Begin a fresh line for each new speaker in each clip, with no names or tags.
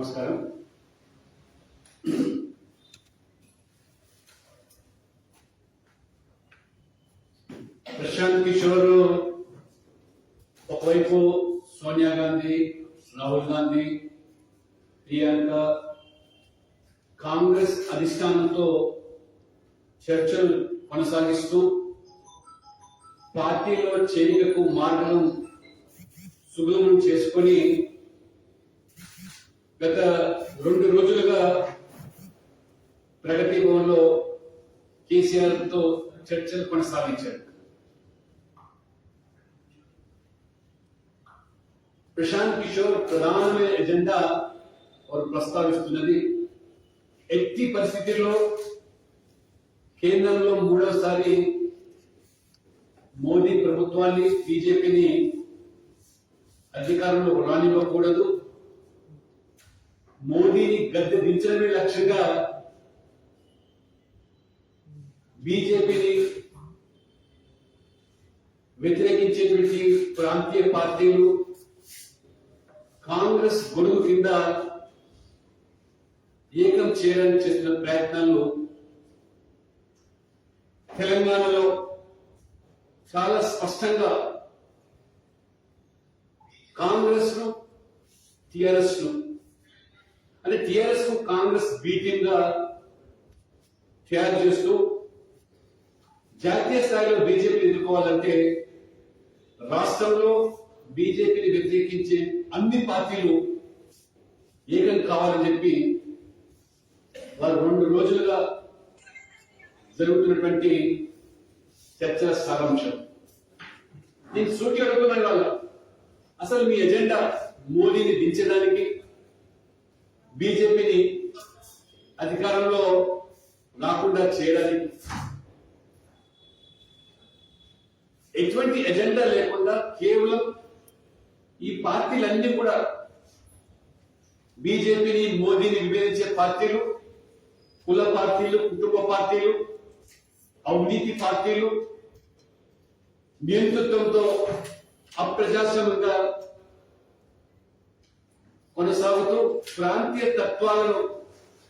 నమస్కారం. ప్రశాంత్ కిషోర్ ఒకవైపు సోనియా గాంధీ, రాహుల్ గాంధీ, ప్రియాంక కాంగ్రెస్ అధిష్టానంతో చర్చలు కొనసాగిస్తూ పార్టీలో చేరికకు మార్గం సుగమం చేసుకొని గత 2 రోజులుగా ప్రగతి భవన్లో కేసీఆర్ తో చర్చలు కొనసాగించారు. ప్రశాంత్ కిషోర్ ప్రధానమైన ఎజెండా వారు ప్రస్తావిస్తున్నది ఎట్టి పరిస్థితుల్లో కేంద్రంలో 3వసారి మోదీ ప్రభుత్వాన్ని, బీజేపీని అధికారంలో రానివ్వకూడదు, మోదీని గద్దె దించడమే లక్ష్యంగా బీజేపీని వ్యతిరేకించేటువంటి ప్రాంతీయ పార్టీలు కాంగ్రెస్ గొడుగు కింద ఏకం చేయడానికి చేస్తున్న ప్రయత్నాలు తెలంగాణలో చాలా స్పష్టంగా కాంగ్రెస్ ను, టిఆర్ఎస్ ను, అంటే టిఆర్ఎస్ ను కాంగ్రెస్ బీటింగ్ గా తయారు చేస్తూ జాతీయ స్థాయిలో బీజేపీ ఎదుర్కోవాలంటే రాష్ట్రంలో బీజేపీని వ్యతిరేకించే అన్ని పార్టీలు ఏకం కావాలని చెప్పి వారు 2 రోజులుగా జరుగుతున్నటువంటి చర్చల సారాంశం. నేను సూటి అడుగుతున్నాను వాళ్ళ అసలు మీ ఎజెండా మోదీని దించడానికి, బీజేపీని అధికారంలో రాకుండా చేయడానికి, ఎటువంటి ఎజెండా లేకుండా కేవలం ఈ పార్టీలన్నీ కూడా బీజేపీని, మోదీని విభేదించే పార్టీలు, కుల పార్టీలు, కుటుంబ పార్టీలు, అవినీతి పార్టీలు, నియంతృత్వంతో అప్రజాస్వామ్యంగా కొనసాగుతూ ప్రాంతీయ తత్వాలను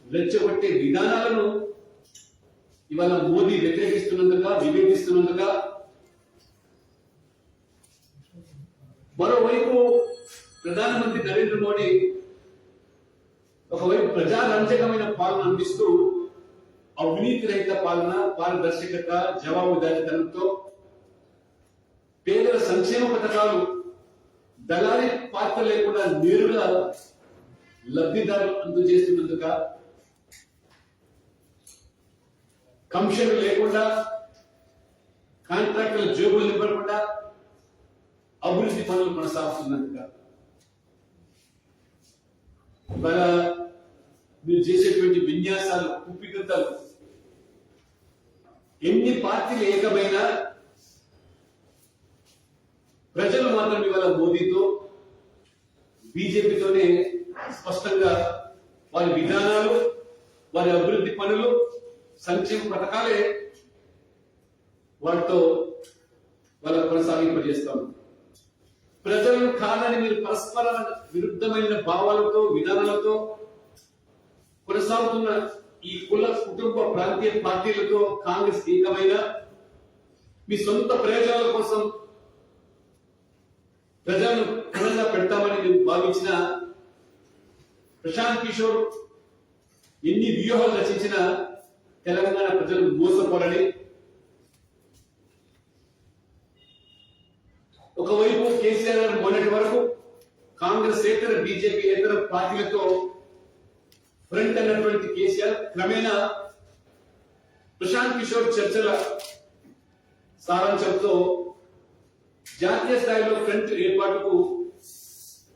రెచ్చగొట్టే విధానాలను ఇవాళ మోదీ వ్యతిరేకిస్తున్నందుగా, విభేదిస్తున్నందుగా, మరోవైపు ప్రధానమంత్రి నరేంద్ర మోడీ ఒకవైపు ప్రజారంజకమైన పాలన అందిస్తూ అవినీతి రహిత పాలన, పారదర్శకత, జవాబుదారీతనంతో పేదల సంక్షేమ పథకాలు దళారీ పాత్ర లేకుండా నేరుగా లబ్ధిదారులు అందజేస్తున్నందుగా, కమిషన్లు లేకుండా, కాంట్రాక్టుల జోబులు నింపకుండా అభివృద్ధి పనులు కొనసాగుతున్నట్టుగా, ఇవాళ మీరు చేసేటువంటి విన్యాసాలు, కుప్పిగంతాలు ఎన్ని పార్టీలు ఏకమైనా ప్రజలు మాత్రం ఇవాళ మోదీతో, బీజేపీతోనే స్పష్టంగా వారి విధానాలు, వారి అభివృద్ధి పనులు, సంక్షేమ పథకాలే వాటితో వాళ్ళ కొనసాగింపజేస్తాం. ప్రజలను కాదని మీరు పరస్పర విరుద్ధమైన భావాలతో, విధానాలతో కొనసాగుతున్న ఈ కుల, కుటుంబ, ప్రాంతీయ పార్టీలతో కాంగ్రెస్ ఏకమైన మీ సొంత ప్రయోజనాల కోసం ప్రజలను దూరంగా పెడతామని నేను భావించిన ప్రశాంత్ కిషోర్ ఎన్ని వ్యూహాలు రచించిన తెలంగాణ ప్రజలు మోసపోరని, ఒకవైపు కేసీఆర్ మొన్నటి వరకు కాంగ్రెస్ ఏతర, బీజేపీ ఏతర పార్టీలతో ఫ్రంట్ అన్నటువంటి కేసీఆర్ క్రమేణా ప్రశాంత్ కిషోర్ చర్చల సారాంశంతో జాతీయ స్థాయిలో ఫ్రంట్ ఏర్పాటుకు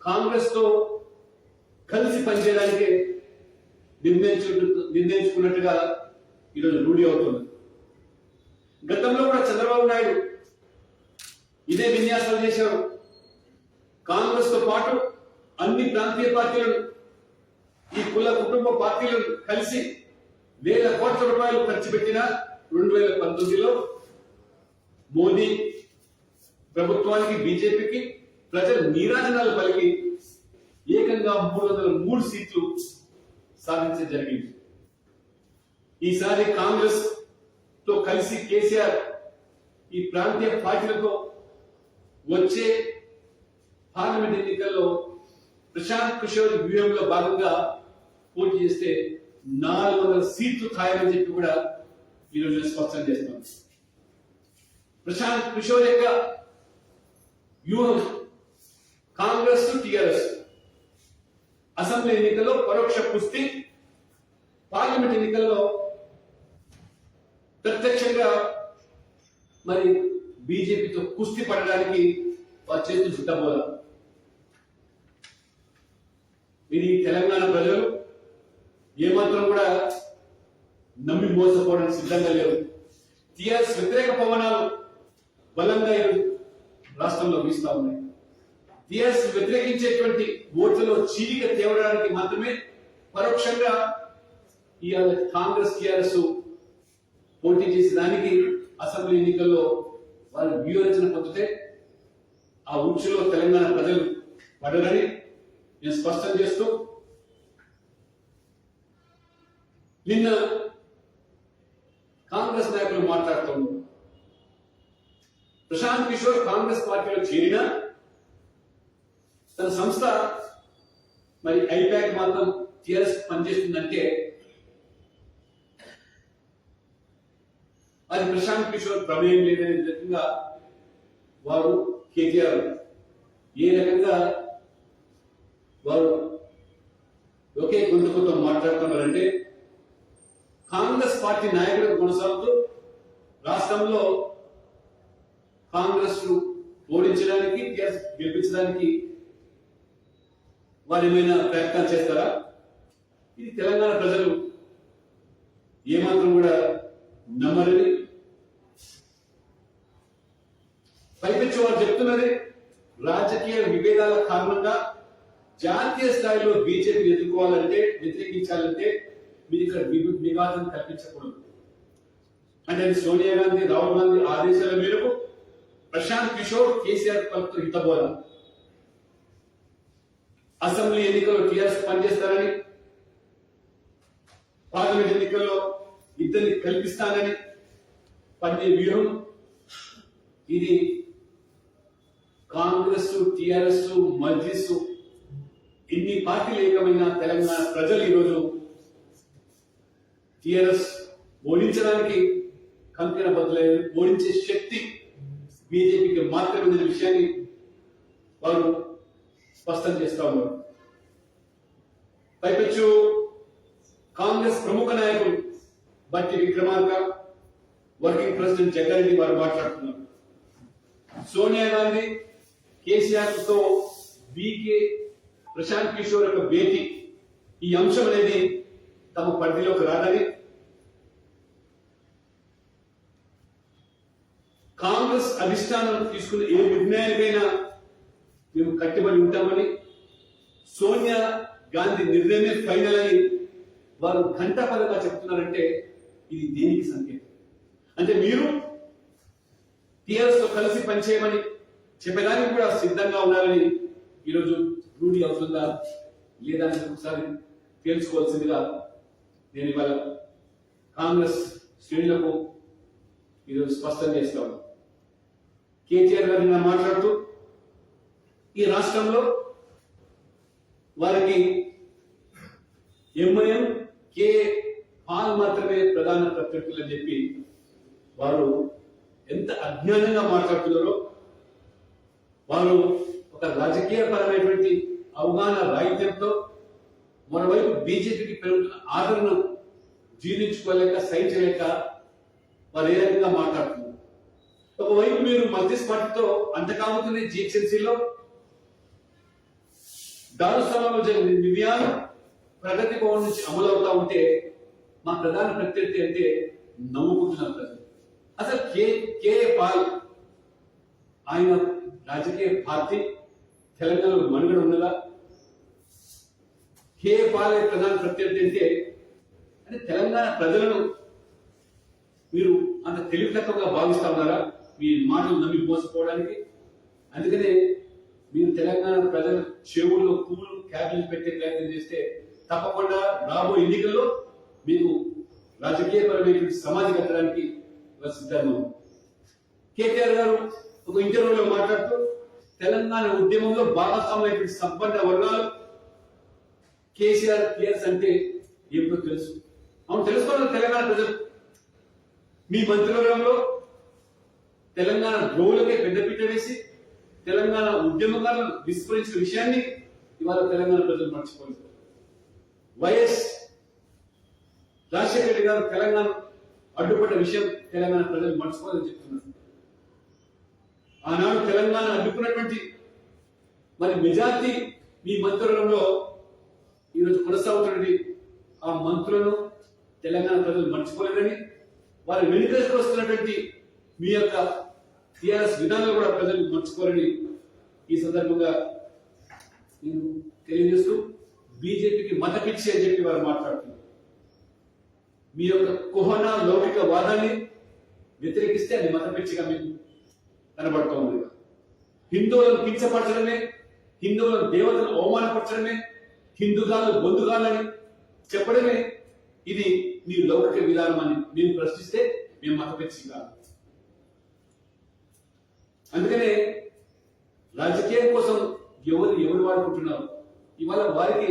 కాంగ్రెస్ తో కలిసి పనిచేయడానికి నిర్ణయించుకున్నట్టుగా ఈరోజు రూఢి అవుతుంది. గతంలో కూడా చంద్రబాబు నాయుడు ఇదే విన్యాసాలు చేశారు. కాంగ్రెస్ తో పాటు అన్ని ప్రాంతీయ పార్టీలను, ఈ కుల, కుటుంబ పార్టీలను కలిసి వేల కోట్ల రూపాయలు ఖర్చు పెట్టిన 2019లో మోదీ ప్రభుత్వానికి, బీజేపీకి ప్రజలు నీరాజనాలు పలికి ఏకంగా 303 సీట్లు సాధించడం జరిగింది. ఈసారి కాంగ్రెస్ తో కలిసి కేసీఆర్ ఈ ప్రాంతీయ పార్టీలతో వచ్చే పార్లమెంట్ ఎన్నికల్లో ప్రశాంత్ కిషోర్ వ్యూహంలో భాగంగా పోటీ చేస్తే 400 సీట్లు ఖాయమని చెప్పి కూడా ఈరోజు స్పష్టం చేస్తున్నాం. ప్రశాంత్ కిషోర్ యొక్క వ్యూహం కాంగ్రెస్ టిఆర్ఎస్ అసెంబ్లీ ఎన్నికల్లో పరోక్ష కుస్తీ, పార్లమెంట్ ఎన్నికల్లో ప్రత్యక్షంగా మరి బీజేపీతో కుస్తీ పడడానికి వారు చేతులు సిద్ధపోదా. ఇది తెలంగాణ ప్రజలు ఏమాత్రం కూడా నమ్మి మోసపోవడానికి సిద్ధంగా లేవు. టిఆర్ఎస్ వ్యతిరేక పవనాలు బలంగా రాష్ట్రంలో వీస్తా ఉన్నాయి. టిఆర్ఎస్ వ్యతిరేకించేటువంటి ఓట్లలో చీలిక తేవడానికి మాత్రమే పరోక్షంగా ఇవాళ కాంగ్రెస్ టిఆర్ఎస్ పోటీ చేసేదానికి అసెంబ్లీ ఎన్నికల్లో వారు వ్యూహరచన పొందితే ఆ ఉచ్చులో తెలంగాణ ప్రజలు పడరని నేను స్పష్టం చేస్తూ, నిన్న కాంగ్రెస్ నాయకులు మాట్లాడుతున్నారు. ప్రశాంత్ కిషోర్ కాంగ్రెస్ పార్టీలో చేరినా తన సంస్థ మరి ఐపాక్ మాత్రం టిఆర్ఎస్ పనిచేస్తుందంటే అది ప్రశాంత్ కిషోర్ ప్రమేయం లేదనే విధంగా వారు కేటీఆర్ ఏ రకంగా వారు ఒకే గొంతుకుతో మాట్లాడుతున్నారంటే, కాంగ్రెస్ పార్టీ నాయకులకు కొనసాగుతూ రాష్ట్రంలో కాంగ్రెస్ ఓడించడానికి, టిఆర్ఎస్ గెలిపించడానికి వారు ఏమైనా ప్రయత్నాలు చేస్తారా? ఇది తెలంగాణ ప్రజలు ఏమాత్రం కూడా నమ్మరని పైపెచ్చి వారు చెప్తున్నది, రాజకీయ విభేదాల కారణంగా జాతీయ స్థాయిలో బీజేపీ ఎదుర్కోవాలంటే, వ్యతిరేకించాలంటే మీరు ఇక్కడ వివాదం కల్పించకూడదు. అంటే అది సోనియా గాంధీ, రాహుల్ గాంధీ ఆదేశాల మేరకు ప్రశాంత్ కిషోర్ కేసీఆర్ పలుకుతూ హితబోధ. అసెంబ్లీ ఎన్నికల్లో టీఆర్ఎస్ పనిచేస్తారని, పార్లమెంట్ ఎన్నికల్లో ఇద్దరిని కల్పిస్తానని పన్నే వ్యూహం. ఇది కాంగ్రెస్, టిఆర్ఎస్, మజ్లిస్ ఇన్ని పార్టీలు ఏకమైన తెలంగాణ ప్రజలు ఈరోజు టిఆర్ఎస్ ఓడించడానికి కంకణ బదులైన ఓడించే శక్తి బీజేపీకి మాత్రమే ఉన్న విషయాన్ని వారు స్పష్టం చేస్తా ఉన్నారు. పైపెచ్చు కాంగ్రెస్ ప్రముఖ నాయకులు బట్టి విక్రమార్క, వర్కింగ్ ప్రెసిడెంట్ జగ్గారెడ్డి వారు మాట్లాడుతున్నారు. సోనియా గాంధీ కేసీఆర్ తో బీకే ప్రశాంత్ కిషోర్ యొక్క భేటీ, ఈ అంశం అనేది తమ పరిధిలోకి రాదని, కాంగ్రెస్ అధిష్టానం తీసుకున్న ఏ నిర్ణయానికైనా మేము కట్టుబడి ఉంటామని, సోనియా గాంధీ నిర్ణయమే ఫైనల్ అని వారు ఘంటాపదంగా చెప్తున్నారంటే ఇది దేనికి సంకేతం? అంటే మీరు టిఆర్ఎస్ తో కలిసి పనిచేయమని చెప్పడానికి కూడా సిద్ధంగా ఉన్నారని ఈరోజు రూఢి అవుతుందా లేదా అని ఒకసారి తెలుసుకోవాల్సిందిగా నేను ఇవాళ కాంగ్రెస్ శ్రేణులకు ఈరోజు స్పష్టం చేస్తాను. కేటీఆర్ గారు నిన్న మాట్లాడుతూ ఈ రాష్ట్రంలో వారికి ఎంఐఎం, కే పాల్ మాత్రమే ప్రధాన ప్రత్యర్థులు అని చెప్పి వారు ఎంత అజ్ఞానంగా మాట్లాడుతున్నారో, వారు ఒక రాజకీయ పరమైనటువంటి అవగాహన రాహిత్యంతో మరోవైపు బీజేపీకి పెరుగుతున్న ఆదరణ జీర్ణించుకోలేక, సహించలేక వారు ఏ రకంగా మాట్లాడుతున్నారు. ఒకవైపు మీరు మధ్యస్ పార్టీతో అంతకాముతుంది జిహెచ్ఎంసీలో దారుస్థలంలో జరిగిన నిర్ణయాలు ప్రగతి భవన్ నుంచి అమలు అవుతా ఉంటే మా ప్రధాన ప్రత్యర్థి అంటే నవ్వుకుంటున్నారు ప్రజలు. అసలు కే పాల్ ఆయన రాజకీయ పార్టీ తెలంగాణలో మనుగడ ఉన్నదా? కే పాల్ ప్రధాన ప్రత్యర్థి అంటే తెలంగాణ ప్రజలను మీరు అంత తెలివి తక్కువగా భావిస్తా ఉన్నారా మీ మాటలు నమ్మి మోసపోవడానికి? అందుకనే మీరు తెలంగాణ ప్రజల చెవుల్లో పువ్వులు క్యాబినెట్ పెట్టే ప్రయత్నం చేస్తే తప్పకుండా రాబోయే ఎన్నికల్లో మీకు రాజకీయపరమైన సమాధి కట్టడానికి సిద్ధంగా ఉంది. కేటీఆర్ గారు ఒక ఇంటర్వ్యూలో మాట్లాడుతూ తెలంగాణ ఉద్యమంలో భాగస్వామ్యమైన సంపన్న వర్గాలు కేసీఆర్ టీఆర్ఎస్ అంటే ఏమిటో తెలుసు. అవును, తెలుసుకోవాలి తెలంగాణ ప్రజలు. మీ మంత్రివర్గంలో తెలంగాణ ద్రోవులకే పెద్దపీట వేసి తెలంగాణ ఉద్యమకాలను విస్మరించిన విషయాన్ని ఇవాళ తెలంగాణ ప్రజలు మర్చిపోలేదు. వైఎస్ రాజశేఖర రెడ్డి గారు తెలంగాణ అడ్డుపడ్డ విషయం తెలంగాణ ప్రజలు మర్చిపోలేదని చెప్తున్నారు. ఆనాడు తెలంగాణ అడ్డుకున్నటువంటి మరి మెజార్టీ మీ మంత్రులలో ఈరోజు కొనసాగుతున్నది. ఆ మంత్రులను తెలంగాణ ప్రజలు మర్చిపోలేదని, వారి వెనుకకు వస్తున్నటువంటి మీ యొక్క టీఆర్ఎస్ విధానాలు కూడా ప్రజలు మర్చిపోరని ఈ సందర్భంగా నేను తెలియజేస్తూ, బీజేపీకి మత పిచ్చి అని చెప్పి వారు మాట్లాడుతున్నారు. మీ యొక్క కుహన లౌకిక వాదాన్ని వ్యతిరేకిస్తే అది మత పిచ్చిగా మీకు కనబడుతూ ఉంది. హిందువులను కించపరచడమే, హిందువులను దేవతలను అవమానపరచడమే, హిందుగాలు బొందుగాలని చెప్పడమే ఇది మీ లౌకిక విధానం అని మేము ప్రశ్నిస్తే మేము మత పిచ్చి కాదు. అందుకనే రాజకీయం కోసం ఎవరు వాడుకుంటున్నారు. ఇవాళ వారికి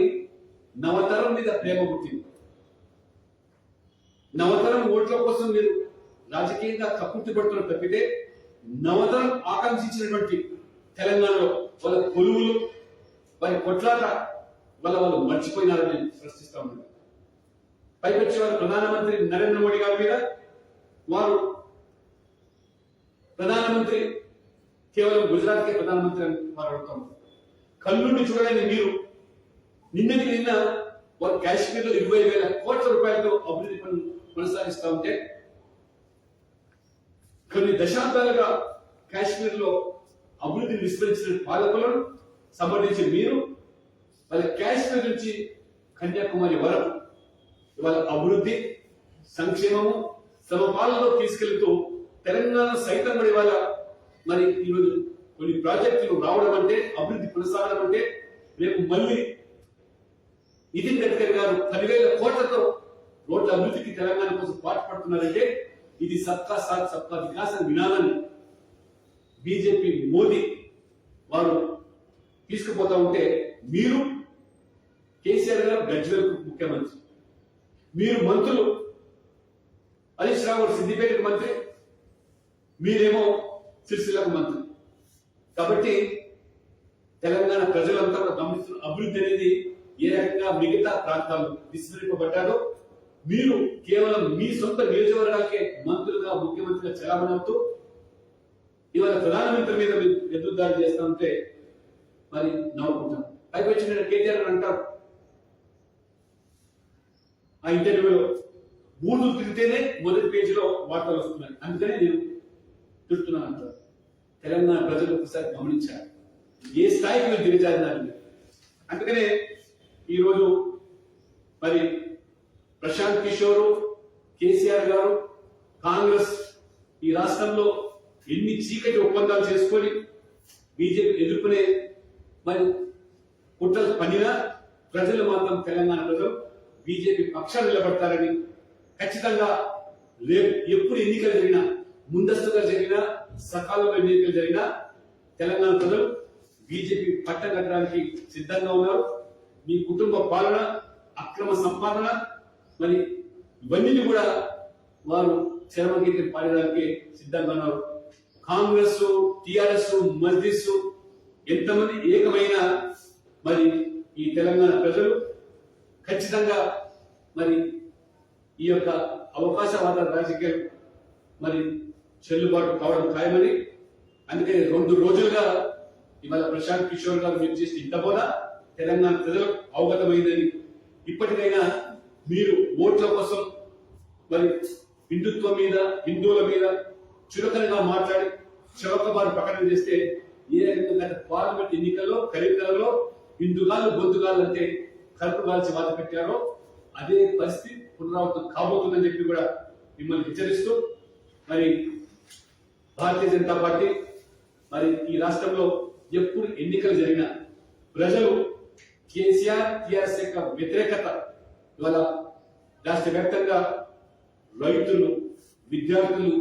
నవతరం మీద ప్రేమ పుట్టింది. నవతరం ఓట్ల కోసం మీరు రాజకీయంగా కక్కుర్తిపడుతున్న తప్పితే నవతరం ఆకాంక్షించినటువంటి తెలంగాణలో వాళ్ళ కొలువులు, వారి కొట్లాట వాళ్ళు మర్చిపోయినారని ప్రశ్నిస్తా ఉన్నారు. పైపెచ్చి వారు ప్రధానమంత్రి నరేంద్ర మోడీ గారి మీద వారు ప్రధానమంత్రి కేవలం గుజరాత్ కే ప్రధానమంత్రి అని వారు అడుగుతాం. కళ్ళుండి చూడలేని మీరు నిన్న వారు కాశ్మీర్ లో 20,000 కోట్ల రూపాయలతో అభివృద్ధి పనులు కొనసాగిస్తూ ఉంటే, కొన్ని దశాబ్దాలుగా కాశ్మీర్ లో అభివృద్ధిని విస్మరించిన పాలకులను సమర్థించి మీరు వాళ్ళ కాశ్మీర్ నుంచి కన్యాకుమారి వరకు ఇవాళ అభివృద్ధి, సంక్షేమము, సమపాలనలో తీసుకెళ్తూ తెలంగాణ సైతం కూడా ఇవాళ మరి ఈరోజు కొన్ని ప్రాజెక్టులు రావడం అంటే, అభివృద్ధి కొనసాగడం అంటే, రేపు మళ్ళీ నితిన్ గడ్కరీ గారు 10,000 కోట్లతో రోడ్ల అభివృద్ధికి తెలంగాణ కోసం పాటుపడుతున్నారంటే ఇది సబ్కా సాత్ సబ్కా వికాస్ అనే విధానాన్ని బీజేపీ మోదీ వారు తీసుకుపోతా ఉంటే, మీరు కేసీఆర్ గారు గజ్వేల్ ముఖ్యమంత్రి, మీరు మంత్రులు హరీష్ రావు గారు సిద్దిపేటకు మంత్రి, మీరేమో సిరిసిల్లకు మంత్రి. కాబట్టి తెలంగాణ ప్రజలంతా గమనిస్తున్న అభివృద్ధి అనేది ఏ రకంగా మిగతా ప్రాంతాలు విస్మరింపబడ్డారో, మీరు కేవలం మీ సొంత నియోజకవర్గాలకే మంత్రులుగా ముఖ్యమంత్రిగా చలామణి అవుతూ ఇవాళ ప్రధానమంత్రి మీద ఎదురుదాడి చేస్తా ఉంటే మరి నవ్వుకుంటాం. పైకి వచ్చిన కేటీఆర్ అంటారు ఆ ఇంటర్వ్యూలో, బూతులు తిరిగితేనే మొదటి పేజీలో వార్తలు వస్తున్నాయి, అందుకనే నేను తిడుతున్నాను అంటారు. తెలంగాణ ప్రజలు ఒకసారి గమనించారు ఏ స్థాయికి మీరు దిగజారినారని. అందుకనే ఈరోజు మరి ప్రశాంత్ కిషోర్, కేసీఆర్ గారు, కాంగ్రెస్ ఈ రాష్ట్రంలో ఎన్ని చీకటి ఒప్పందాలు చేసుకొని బీజేపీ ఎదుర్కొనే మరి కుట్రలు పనినా ప్రజలు మాత్రం తెలంగాణ ప్రజలు బీజేపీ పక్షాలు నిలబడతారని, ఖచ్చితంగా రేపు ఎప్పుడు ఎన్నికలు జరిగినా, ముందస్తుగా జరిగినా, సకాలంలో ఎన్నికలు జరిగినా తెలంగాణ ప్రజలు బీజేపీ పట్టం కట్టడానికి సిద్ధంగా ఉన్నారు. మీ కుటుంబ పాలన, అక్రమ సంపాదన మరి ఇవన్నీ కూడా వారు చరమగీతి పాడడానికి సిద్ధంగా ఉన్నారు. కాంగ్రెస్, టిఆర్ఎస్, మజ్లిస్ ఎంతమంది ఏకమైన మరి ఈ తెలంగాణ ప్రజలు ఖచ్చితంగా మరి ఈ యొక్క అవకాశవాద రాజకీయాలు మరి చెల్లుబాటు కావడం ఖాయమని, అందుకని 2 రోజులుగా ఇవాళ ప్రశాంత్ కిషోర్ గారు మీరు చేసిన ఇంత బోధ తెలంగాణ ప్రజలకు అవగతమైందని, ఇప్పటికైనా మీరు ఓట్ల కోసం మరి హిందుత్వం మీద, హిందువుల మీద చులకనగా మాట్లాడి చౌకబారు ప్రకటన చేస్తే ఏ రకంగా పార్లమెంట్ ఎన్నికల్లో కరీంనగర్లో హిందుగాళ్ళు బొద్దుగాళ్ళు అంటే కలుపు కాల్చి వాత పెట్టారో అదే పరిస్థితి పునరావృతం కాబోతుందని చెప్పి కూడా మిమ్మల్ని హెచ్చరిస్తూ, మరి భారతీయ జనతా పార్టీ మరి ఈ రాష్ట్రంలో ఎప్పుడు ఎన్నికలు జరిగినా ప్రజలు కేసీఆర్ టిఆర్ఎస్ యొక్క వ్యతిరేకత ఇవాళ రాష్ట్ర వ్యాప్తంగా రైతులు, విద్యార్థులు,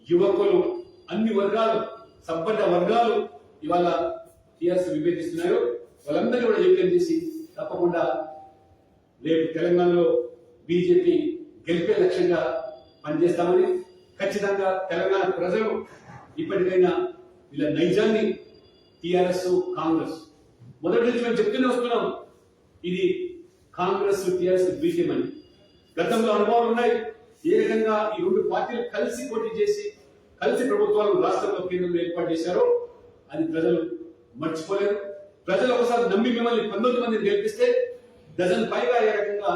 యువకులు, అన్ని వర్గాలు, సంపన్న వర్గాలు ఇవాళ టిఆర్ఎస్ విభేదిస్తున్నారు. వాళ్ళందరినీ కూడా ఏకం చేసి తప్పకుండా రేపు తెలంగాణలో బీజేపీ గెలిపే లక్ష్యంగా పనిచేస్తామని, ఖచ్చితంగా తెలంగాణ ప్రజలు ఇప్పటికైనా వీళ్ళ నైజాన్ని టిఆర్ఎస్ కాంగ్రెస్ మొదటి నుంచి మేము చెప్తూనే వస్తున్నాం, ఇది కాంగ్రెస్ టిఆర్ఎస్ బీజేపీ అని. గతంలో అనుభవాలు ఉన్నాయి. ఏ విధంగా ఈ రెండు పార్టీలు కలిసి పోటీ చేసి కలిసి ప్రభుత్వాలు రాష్ట్రంలో కేంద్రంలో ఏర్పాటు చేశారో అది ప్రజలు మర్చిపోలేరు. ప్రజలు ఒకసారి నమ్మి మిమ్మల్ని 19 మందిని గెలిపిస్తే డజన్ పైగా ఏ రకంగా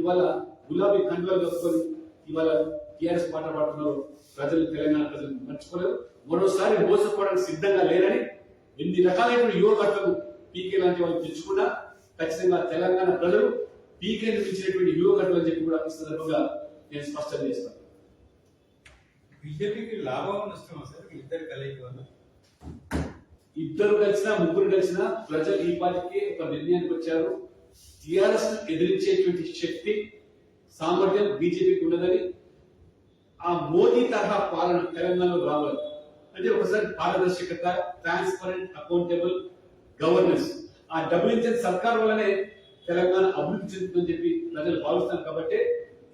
ఇవాళ గులాబీ కండువాలు కప్పుకొని ఇవాళ టిఆర్ఎస్ పాట పాడుతున్నారు. ప్రజలు, తెలంగాణ ప్రజలు మర్చిపోలేరు. మరోసారి మోసపోవడానికి సిద్ధంగా లేరని, ఎన్ని రకాలైన యువకర్తలు పీకే లాంటి వాళ్ళు తెచ్చుకున్నా ఖచ్చితంగా తెలంగాణ ప్రజలు పీకేని ఇచ్చినటువంటి యువకర్తలు అని చెప్పి కూడా ఈ సందర్భంగా నేను స్పష్టం చేస్తాను.
బీజేపీకి లాభం నష్టమా సార్ ఇద్దరు కలయిక వల్ల?
ఇద్దరు కలిసినా ముగ్గురు కలిసినా ప్రజలు ఈ పార్టీకి ఒక నిర్ణయానికి వచ్చారు. టిఆర్ఎస్ ఎదిరించేటువంటి శక్తి, సామర్థ్యం బీజేపీకి ఉన్నదని, ఆ మోదీ తరహా పాలన తెలంగాణలో రావాలి అంటే ఒకసారి పారదర్శకత, ట్రాన్స్పరెంట్, అకౌంటబుల్ గవర్నెన్స్, ఆ డబుల్ ఇంజిన్ సర్కార్ వల్లనే తెలంగాణ అభివృద్ధి చెందుతుందని చెప్పి ప్రజలు భావిస్తారు. కాబట్టి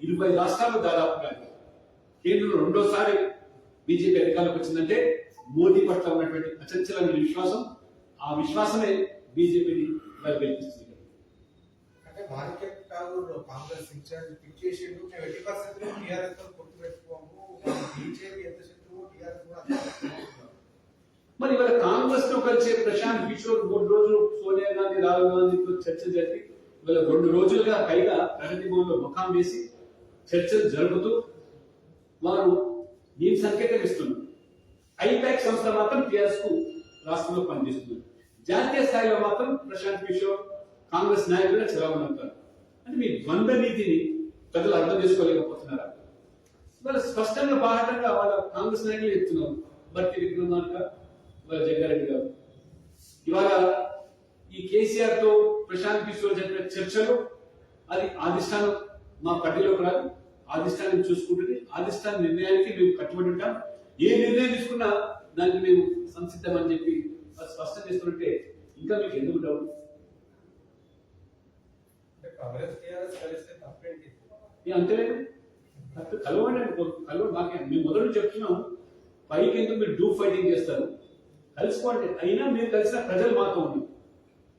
20 రాష్ట్రాలు దాదాపుగా కేంద్రంలో రెండోసారి బీజేపీ అధికారంలోకి వచ్చిందంటే మోదీ పట్ల ఉన్నటువంటి అచంచలమైన విశ్వాసం, ఆ విశ్వాసమే బీజేపీని గెలిపిస్తుంది.
అంటే మార్కెట్ కాంగ్రెస్ ఇన్ఛార్జ్ పిక్ చేసిండు, 80% టీఆర్ఎస్ తో పొత్తు పెట్టుకోము, బీజేపీ ఎంత శత్రువు టీఆర్ఎస్ కూడా అంత శత్రువు.
మరి ఇవాళ కాంగ్రెస్ తో కలిసే ప్రశాంత్ కిషోర్ 3 రోజులు సోనియా గాంధీ, రాహుల్ గాంధీతో చర్చ జరిపి ఇవాళ 2 రోజులుగా పైగా ప్రగతి భవన్లో ముఖాం వేసి చర్చలు జరుపుతూ వారు ఏం సంకేతం ఇస్తున్నారు. ఐపాక్ సంస్థ మాత్రం టిఆర్ఎస్ కు రాష్ట్రంలో పనిచేస్తుంది. జాతీయ స్థాయిలో మాత్రం ప్రశాంత్ కిషోర్ కాంగ్రెస్ నాయకులుగా చలామణి అవుతారు. అంటే మీ ద్వంద్వ నీతిని ప్రజలు అర్థం చేసుకోలేకపోతున్నారా? వాళ్ళ స్పష్టంగా బాహటంగా వాళ్ళ కాంగ్రెస్ నాయకులు చెప్తున్నారు. భర్తీ విక్రమార్క, వాళ్ళ జగ్గారెడ్డి గారు ఇవాళ ఈ కేసీఆర్ తో ప్రశాంత్ కిషోర్ జరిపిన చర్చలు అది అధిష్టానం మా పార్టీలోకి రాదు, అధిష్టానం చూసుకుంటుంది. అధిష్టాన నిర్ణయానికి మేము కట్టుబడి ఉంటాం. ఏ నిర్ణయం తీసుకున్నా దానికి మేము సంసిద్ధమని చెప్పి స్పష్టం చేస్తుంటే ఇంకా మీకు ఎందుకు డౌట్? అంతేలేదు, కలవండి, మాకే మేము మొదలు చెప్తున్నాం. పైకి ఎందుకు మీరు డూ ఫైటింగ్ చేస్తారు? కలుసుకోండి. అయినా మీరు కలిసిన ప్రజలు మాతో ఉంది.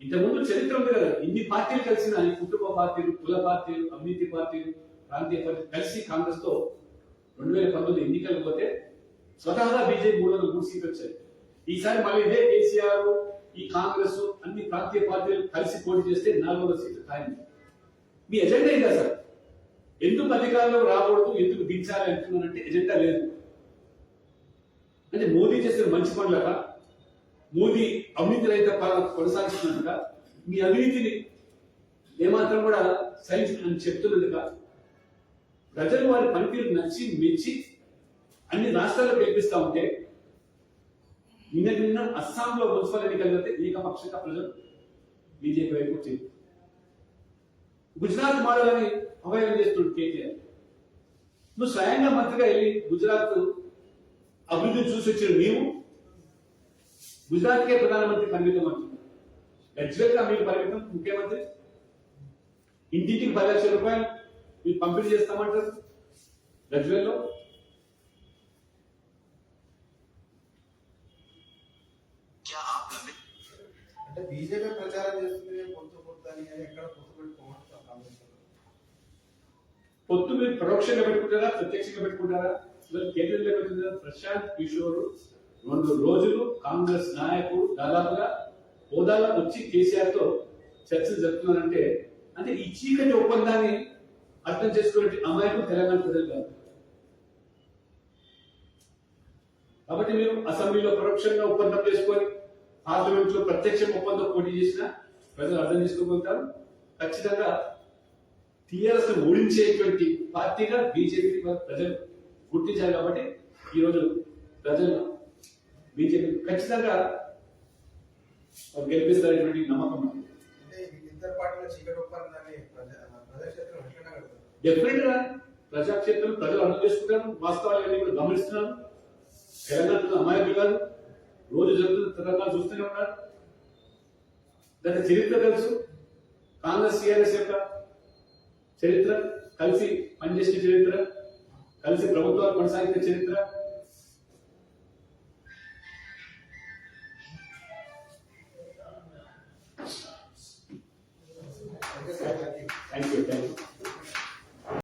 ఇంతకుముందు చరిత్ర ఉంది కదా, ఇన్ని పార్టీలు కలిసిన, ఈ కుటుంబ పార్టీలు, కుల పార్టీలు, అవినీతి పార్టీలు, ప్రాంతీయ పార్టీలు కలిసి కాంగ్రెస్ తో 2019 ఎన్నికలు పోతే స్వతహాగా బీజేపీ 303 సీట్లు వచ్చాయి. ఈసారి మళ్ళీ ఇదే కేసీఆర్, ఈ కాంగ్రెస్, అన్ని ప్రాంతీయ పార్టీలు కలిసి పోటీ చేస్తే 400 సీట్లు ఖాయం. మీ ఎజెండా ఇదా సార్? ఎందుకు అధికారంలో రాకూడదు, ఎందుకు దించాలి అంటున్నారంటే ఎజెండా లేదు. అంటే మోదీ చేసిన మంచి పనులక, మోదీ అవినీతి రహిత పాలన కొనసాగిస్తున్నట్టుగా, మీ అవినీతిని ఏమాత్రం కూడా సైన్స్ అని చెప్తున్నట్టుగా ప్రజలు వారి పనితీరు నచ్చి మెచ్చి అన్ని రాష్ట్రాల్లో గెలిపిస్తా ఉంటే, నిన్న అస్సాంలో మున్సిపల్ ఎన్నికలు అయితే ఏకపక్షంగా ప్రజలు బీజేపీ వైపు వచ్చింది. గుజరాత్ మోడల్ అని అవహేళన చేస్తున్నాడు కేటీఆర్. నువ్వు స్వయంగా మంత్రిగా వెళ్ళి గుజరాత్ అభివృద్ధి చూసి వచ్చిన నీవు గుజరాత్కే ప్రధానమంత్రి పరిమితం అంటున్నాడు. గజ్వేల్ గా మీకు పరిమితం ముఖ్యమంత్రి, ఇంటింటికి 10 లక్షల రూపాయలు మీరు పంపిణీ చేస్తామంటారు గజ్వేల్లో.
అంటే బీజేపీ ప్రచారం చేస్తుంది పొత్తు అని, ఎక్కడ పొత్తు పెట్టుకోమంటారు కాంగ్రెస్?
పొత్తు మీరు పరోక్షంగా పెట్టుకుంటారా, ప్రత్యక్షంగా పెట్టుకుంటారా? కేంద్రంలో పెట్టుకుంటారా? ప్రశాంత్ కిషోర్ 2 రోజులు కాంగ్రెస్ నాయకుడు దాదాపుగా హోదాలో వచ్చి కేసీఆర్ తో చర్చలు జరుపుతున్నారంటే, అంటే ఈ చీకటి ఒప్పందాన్ని అర్థం చేసుకునే అమాయకులు తెలంగాణ ప్రజలు కాదు. కాబట్టి మీరు అసెంబ్లీలో పరోక్షంగా ఒప్పందం చేసుకొని పార్లమెంట్ లో ప్రత్యక్ష ఒప్పందం పోటీ చేసిన ప్రజలు అర్థం చేసుకోగలుగుతారు. ఖచ్చితంగా టిఆర్ఎస్ ఓడించేటువంటి పార్టీగా బీజేపీ ప్రజలు గుర్తించారు. కాబట్టి ఈరోజు ప్రజలు బీజేపీ ఖచ్చితంగా గెలిపిస్తారనేటువంటి నమ్మకం.
అంటే ఇద్దరు పార్టీల చీకటి ఒప్పందాన్ని ప్రజాక్షేత్రం ఎట్లా కడతారు?
డెఫినెట్ గా ప్రజాక్షేత్రం ప్రజలు అర్థం చేసుకుంటారు, వాస్తవాలన్నీ కూడా గమనిస్తున్నారు. తెలంగాణ అమాయకులు కాదు, రోజు జరుగుతున్న తెలంగాణ చూస్తూనే ఉన్నారు. దాని చరిత్ర తెలుసు, కాంగ్రెస్ టీఆర్ఎస్ యొక్క చరిత్ర, కలిసి పనిచేసిన చరిత్ర, కలిసి ప్రభుత్వాలు కొనసాగిన చరిత్ర,